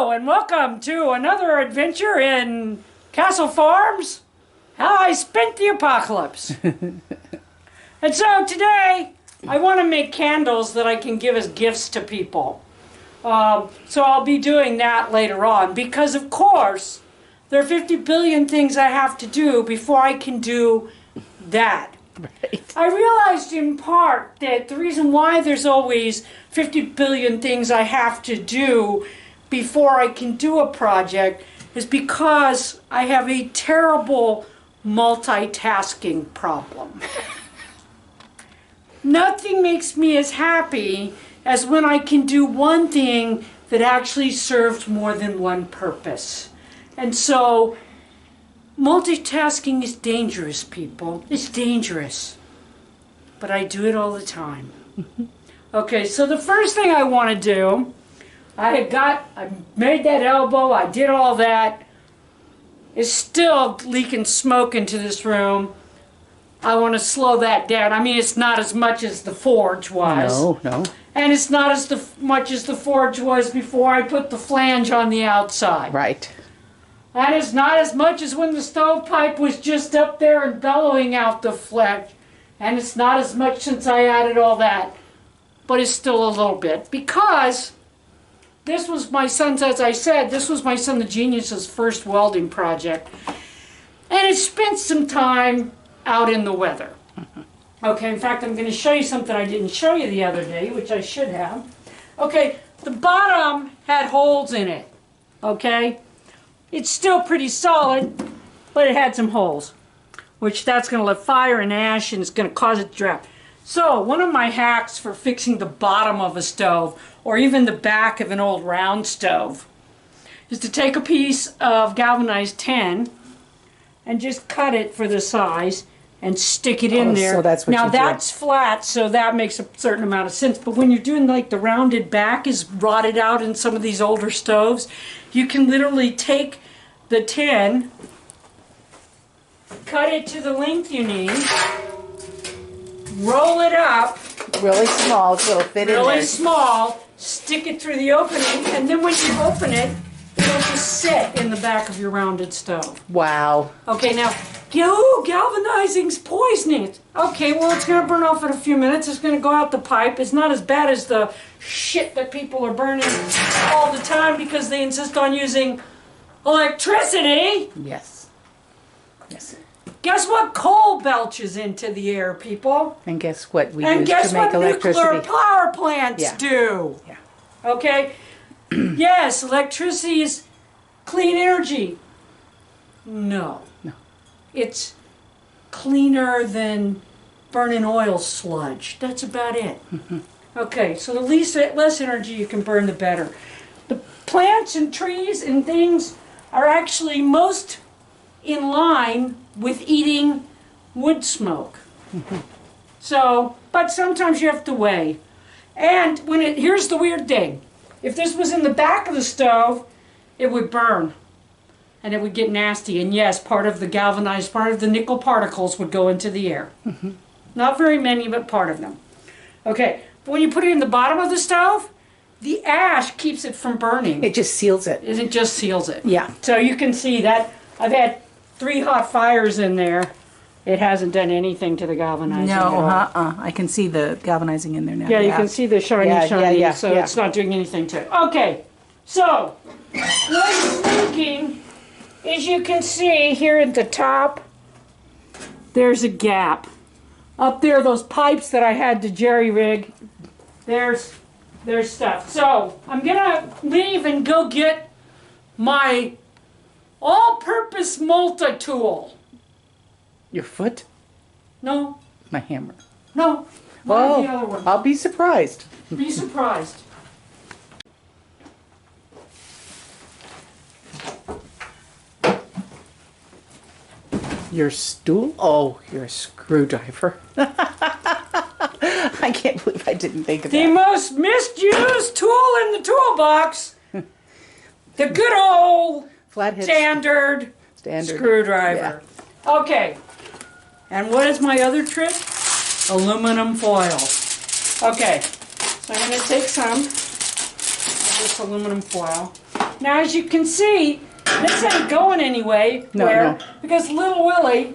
Hello and welcome to another adventure in Castle Farms, How I Spent the Apocalypse. And so today I want to make candles that I can give as gifts to people. So I'll be doing that later on because of course there are 50 billion things I have to do before I can do that. Right. I realized in part that the reason why there's always 50 billion things I have to do before I can do a project is because I have a terrible multitasking problem. Nothing makes me as happy as when I can do one thing that actually serves more than one purpose. And so multitasking is dangerous, people. It's dangerous. But I do it all the time. Okay, so the first thing I want to do, I made that elbow, I did all that. It's still leaking smoke into this room. I want to slow that down. I mean, it's not as much as the forge was. No. And it's not as much as the forge was before I put the flange on the outside. Right. That is not as much as when the stovepipe was just up there and bellowing out the flesh. And it's not as much since I added all that. But it's still a little bit. Because this was my son's, as I said, this was my son the genius's first welding project. And it spent some time out in the weather. Okay, in fact, I'm going to show you something I didn't show you the other day, which I should have. Okay, the bottom had holes in it. Okay? It's still pretty solid, but it had some holes, which that's going to let fire and ash, and it's going to cause it to drop. So one of my hacks for fixing the bottom of a stove, or even the back of an old round stove, is to take a piece of galvanized tin and just cut it for the size and stick it in there. So that's what now you that's flat, so that makes a certain amount of sense. But when you're doing like the rounded back is rotted out in some of these older stoves, you can literally take the tin, cut it to the length you need, roll it up Really small, so it'll fit in really there. small, stick it through the opening, and then when you open it, it'll just sit in the back of your rounded stove. Wow. Okay, now, galvanizing's poisoning. Okay, well, it's going to burn off in a few minutes. It's going to go out the pipe. It's not as bad as the shit that people are burning all the time because they insist on using electricity. Yes. Yes. Guess what coal belches into the air, people? And guess what we And use guess to make what electricity? nuclear power plants do? Yeah. Okay? Yes, electricity is clean energy. No. No. It's cleaner than burning oil sludge. That's about it. Okay, so the less energy you can burn, the better. The plants and trees and things are actually most in line with eating wood smoke. So, but sometimes you have to weigh. And here's the weird thing. If this was in the back of the stove, it would burn. And it would get nasty. And yes, part of the nickel particles would go into the air. Not very many, but part of them. Okay, but when you put it in the bottom of the stove, the ash keeps it from burning. It just seals it. It just seals it. Yeah. So you can see that I've had 3 hot fires in there. It hasn't done anything to the galvanizing at all. I can see the galvanizing in there now. Yeah, you can see the shiny, Yeah, so yeah. it's not doing anything to it. Okay, so what's leaking, as you can see here at the top, there's a gap. Up there, those pipes that I had to jerry-rig, there's stuff. So I'm gonna leave and go get my all-purpose multi-tool. Your foot? No, My hammer. no, one of the other one. I'll be surprised. Be surprised. Your stool? Oh, you're a screwdriver. I can't believe I didn't think of The that. most misused tool in the toolbox. The good old Flathead standard screwdriver. Okay. And what is my other trick? Aluminum foil. Okay. So I'm going to take some of this aluminum foil. Now, as you can see, this ain't going anywhere because little Willie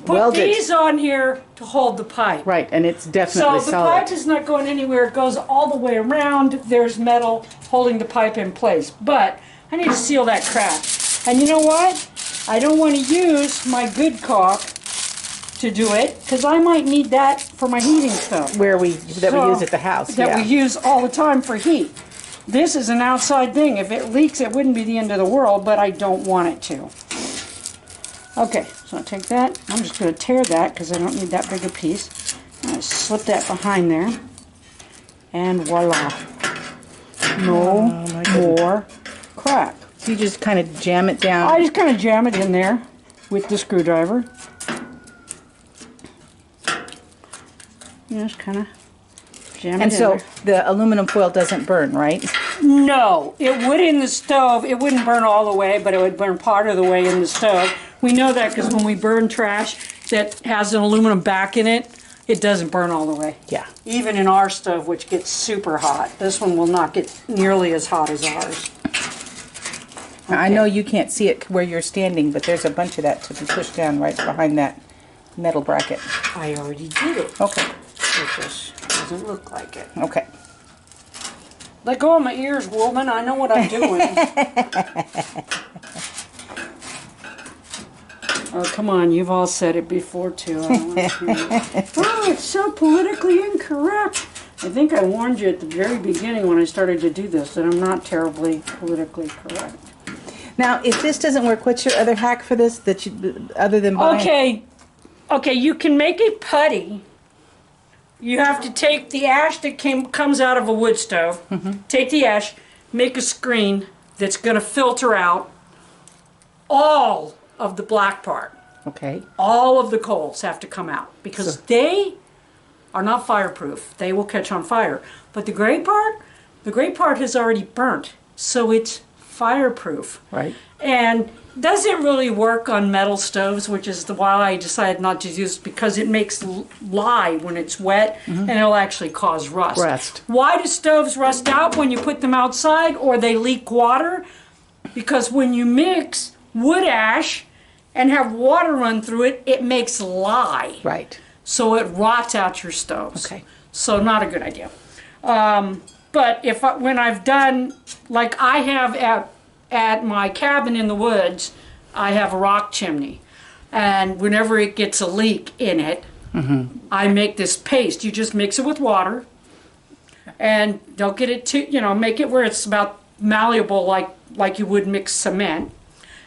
put these on here to hold the pipe. Right, and it's definitely so the solid. pipe is not going anywhere. It goes all the way around. There's metal holding the pipe in place. But I need to seal that crack. And you know what? I don't want to use my good caulk to do it because I might need that for my heating stove. We use at the house. That we use all the time for heat. This is an outside thing. If it leaks, it wouldn't be the end of the world, but I don't want it to. Okay, so I'll take that. I'm just going to tear that because I don't need that big a piece. I'm going to slip that behind there. And voila. No more crack. So you just kind of jam it down? I just kind of jam it in there with the screwdriver. Just kind of jam it in there. And so the aluminum foil doesn't burn, right? No, it would in the stove. It wouldn't burn all the way, but it would burn part of the way in the stove. We know that because when we burn trash that has an aluminum back in it, it doesn't burn all the way. Yeah. Even in our stove, which gets super hot. This one will not get nearly as hot as ours. Okay. I know you can't see it where you're standing, but there's a bunch of that to be pushed down right behind that metal bracket. I already did it. Okay. It just doesn't look like it. Okay. Let go of my ears, woman. I know what I'm doing. Oh, come on. You've all said it before, too. I don't want to hear it. Oh, it's so politically incorrect. I think I warned you at the very beginning when I started to do this that I'm not terribly politically correct. Now, if this doesn't work, what's your other hack for this that you, other than buying? Okay, you can make a putty. You have to take the ash that comes out of a wood stove, take the ash, make a screen that's going to filter out all of the black part. Okay. All of the coals have to come out because they are not fireproof. They will catch on fire. But the gray part has already burnt, so it's fireproof. Right. And doesn't really work on metal stoves, which is why I decided not to use it, because it makes lye when it's wet, and it'll actually cause rust. Why do stoves rust out when you put them outside or they leak water? Because when you mix wood ash and have water run through it, it makes lye. Right. So it rots out your stoves. Okay. So not a good idea. But when I've done, like I have at my cabin in the woods, I have a rock chimney. And whenever it gets a leak in it, I make this paste. You just mix it with water. And don't get it too, make it where it's about malleable like you would mix cement.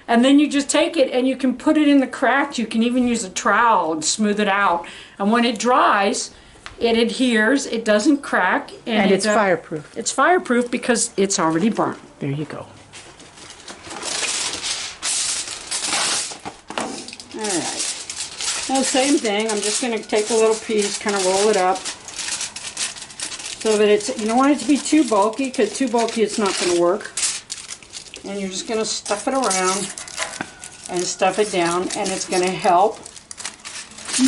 And then you just take it and you can put it in the cracks. You can even use a trowel and smooth it out. And when it dries, it adheres, it doesn't crack. And it's fireproof. It's fireproof because it's already burnt. There you go. Alright. Now same thing, I'm just going to take a little piece, kind of roll it up. So that you don't want it to be too bulky, because too bulky it's not going to work. And you're just going to stuff it around and stuff it down, and it's going to help.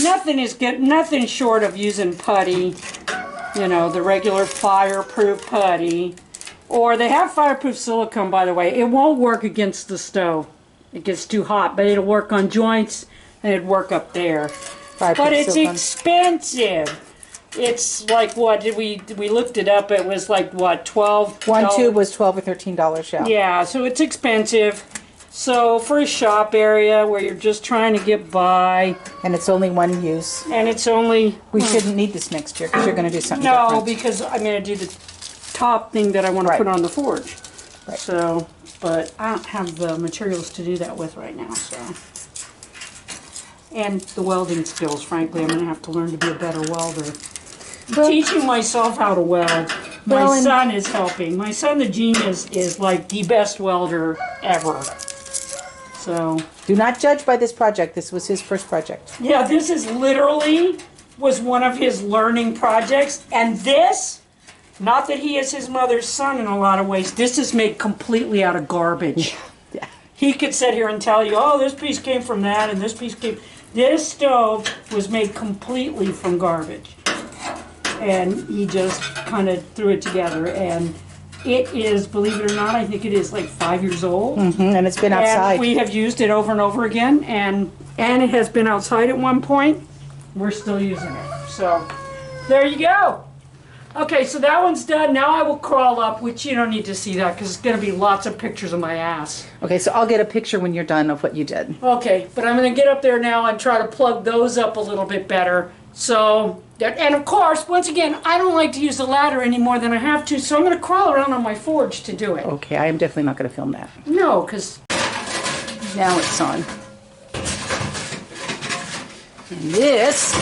Nothing short of using putty, the regular fireproof putty. Or they have fireproof silicone, by the way. It won't work against the stove. It gets too hot, but it'll work on joints and it'd work up there. But it's expensive. It's like, what did we looked it up? It was like what, 12? One tube was $12 or $13, yeah. Yeah, so it's expensive. So for a shop area where you're just trying to get by, and it's only one use, and it's only we shouldn't need this next year because you're going to do something different. No, because I'm going to do the top thing that I want to put on the forge. Right. So, but I don't have the materials to do that with right now. So, and the welding skills. Frankly, I'm going to have to learn to be a better welder. Well, teaching myself how to weld. My son is helping. My son, the genius, is like the best welder ever. So do not judge by this project. This was his first project. Yeah, this is literally was one of his learning projects. And this, not that he is his mother's son in a lot of ways, this is made completely out of garbage. Yeah. He could sit here and tell you, oh, this piece came from that and this piece came... This stove was made completely from garbage. And he just kind of threw it together, and it is, believe it or not, I think it is like 5 years old. And it's been outside. And we have used it over and over again, and it has been outside at one point. We're still using it. So there you go. Okay, so that one's done. Now I will crawl up, which you don't need to see that because it's going to be lots of pictures of my ass. Okay, so I'll get a picture when you're done of what you did. Okay, but I'm going to get up there now and try to plug those up a little bit better. So, and of course, once again, I don't like to use the ladder any more than I have to, so I'm going to crawl around on my forge to do it. Okay, I am definitely not going to film that. No, because Now it's on. And this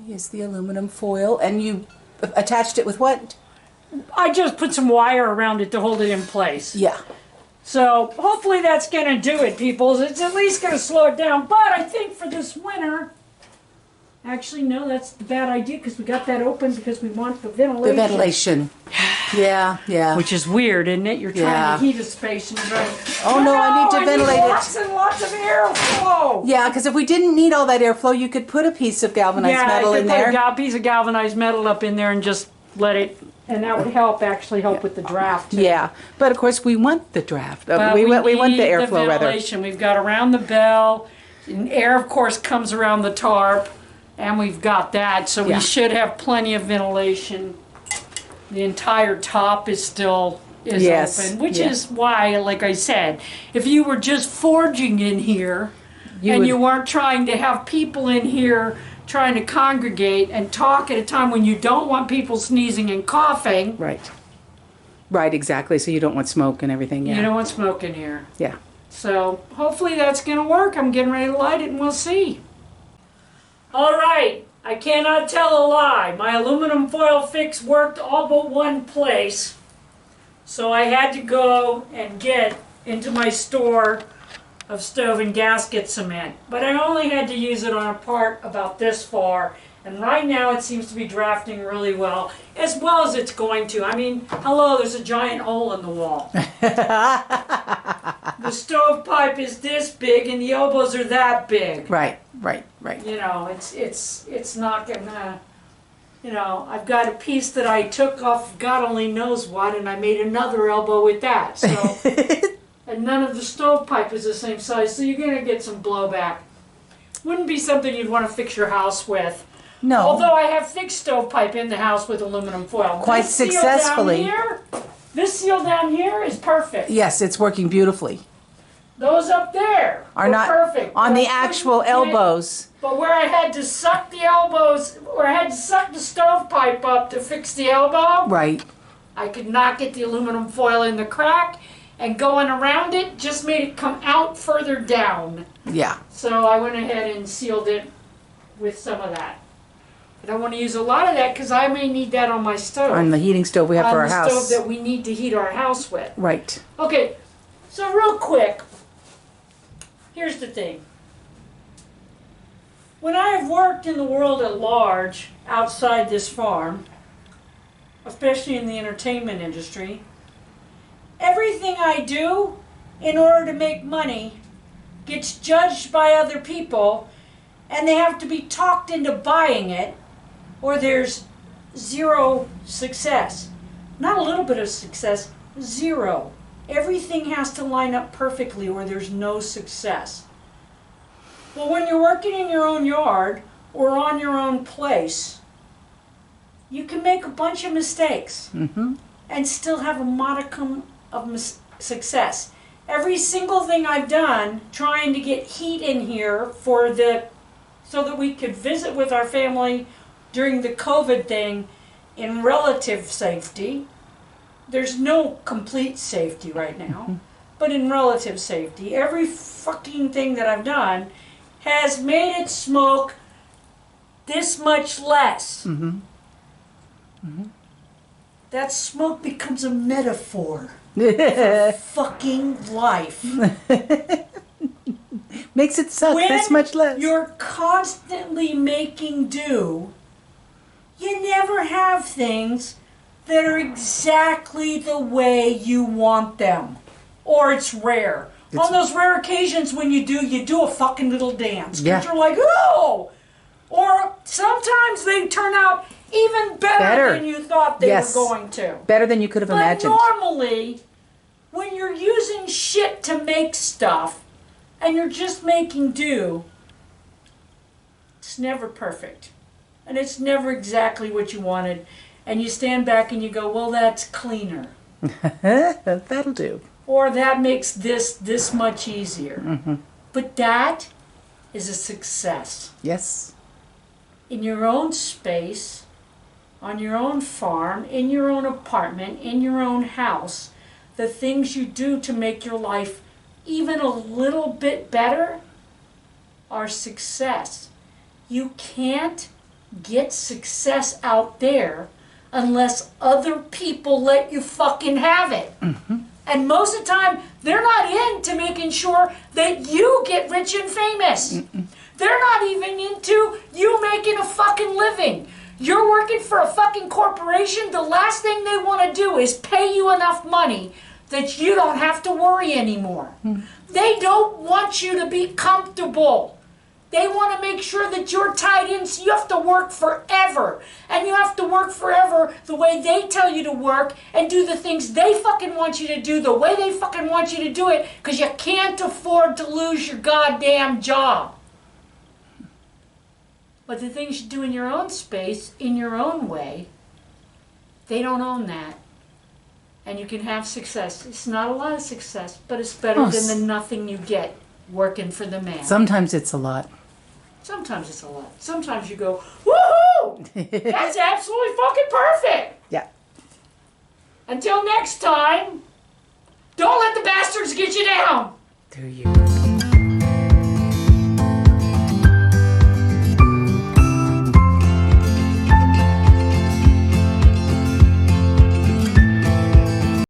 is the aluminum foil, and you attached it with what? I just put some wire around it to hold it in place. Yeah. So hopefully that's going to do it, people. It's at least going to slow it down. But I think for this winter, actually, no, that's a bad idea because we got that open because we want the ventilation. The ventilation. Yeah, yeah. Which is weird, isn't it? You're trying to heat a space and you're like, oh no, I need to ventilate it. Lots and lots of airflow. Yeah, because if we didn't need all that airflow, you could put a piece of galvanized metal in there. Yeah, put a piece of galvanized metal up in there and just let it, and that would help with the draft. Too. Yeah, but of course we want the draft. But we want the airflow rather. Ventilation. We've got around the bell, and air of course comes around the tarp, and we've got that, so we should have plenty of ventilation. The entire top is still open, which is why, like I said, if you were just forging in here you weren't trying to have people in here trying to congregate and talk at a time when you don't want people sneezing and coughing. Right. Right, exactly. So you don't want smoke and everything. Yeah. You don't want smoke in here. Yeah. So hopefully that's going to work. I'm getting ready to light it and we'll see. All right. I cannot tell a lie. My aluminum foil fix worked all but one place. So I had to go and get into my store of stove and gasket cement. But I only had to use it on a part about this far. And right now it seems to be drafting really well as it's going to. I mean, hello, there's a giant hole in the wall. The stovepipe is this big and the elbows are that big. Right. You know, it's not gonna, you know, I've got a piece that I took off God only knows what, and I made another elbow with that. So, and none of the stovepipe is the same size, so you're gonna get some blowback. Wouldn't be something you'd want to fix your house with. No. Although I have fixed stovepipe in the house with aluminum foil. Quite successfully. This seal down here is perfect. Yes, it's working beautifully. Those up there are not perfect. On the actual elbows. But where I had to suck the elbows, where I had to suck the stovepipe up to fix the elbow, right, I could not get the aluminum foil in the crack, and going around it just made it come out further down. Yeah. So I went ahead and sealed it with some of that. I don't want to use a lot of that because I may need that on my stove. On the heating stove we have for our house. On the stove that we need to heat our house with. Right. Okay, so real quick, here's the thing. When I have worked in the world at large, outside this farm, especially in the entertainment industry, everything I do in order to make money gets judged by other people, and they have to be talked into buying it, or there's zero success. Not a little bit of success, zero. Everything has to line up perfectly or there's no success. Well, when you're working in your own yard or on your own place, you can make a bunch of mistakes and still have a modicum of success. Every single thing I've done trying to get heat in here so that we could visit with our family during the COVID thing in relative safety. There's no complete safety right now, but in relative safety, every fucking thing that I've done has made it smoke this much less. That smoke becomes a metaphor for fucking life. Makes it suck this much less. When you're constantly making do, you never have things that are exactly the way you want them. Or it's rare. On those rare occasions when you do a fucking little dance. Because you're like, oh, Or sometimes they turn out even better than you thought they were going to. Better than you could have imagined. But normally, when you're using shit to make stuff, and you're just making do, it's never perfect. And it's never exactly what you wanted. And you stand back and you go, well, that's cleaner. That'll do. Or that makes this much easier. But that is a success. Yes. In your own space, on your own farm, in your own apartment, in your own house, the things you do to make your life even a little bit better are success. You can't get success out there unless other people let you fucking have it. And most of the time, they're not into making sure that you get rich and famous. They're not even into you making a fucking living. You're working for a fucking corporation. The last thing they want to do is pay you enough money that you don't have to worry anymore. They don't want you to be comfortable. They want to make sure that you're tied in, so you have to work forever. And you have to work forever the way they tell you to work and do the things they fucking want you to do the way they fucking want you to do it, because you can't afford to lose your goddamn job. But the things you do in your own space, in your own way, they don't own that. And you can have success. It's not a lot of success, but it's better than the nothing you get working for the man. Sometimes it's a lot. Sometimes it's a lot. Sometimes you go, woohoo! That's absolutely fucking perfect! Yeah. Until next time, don't let the bastards get you down! Do you?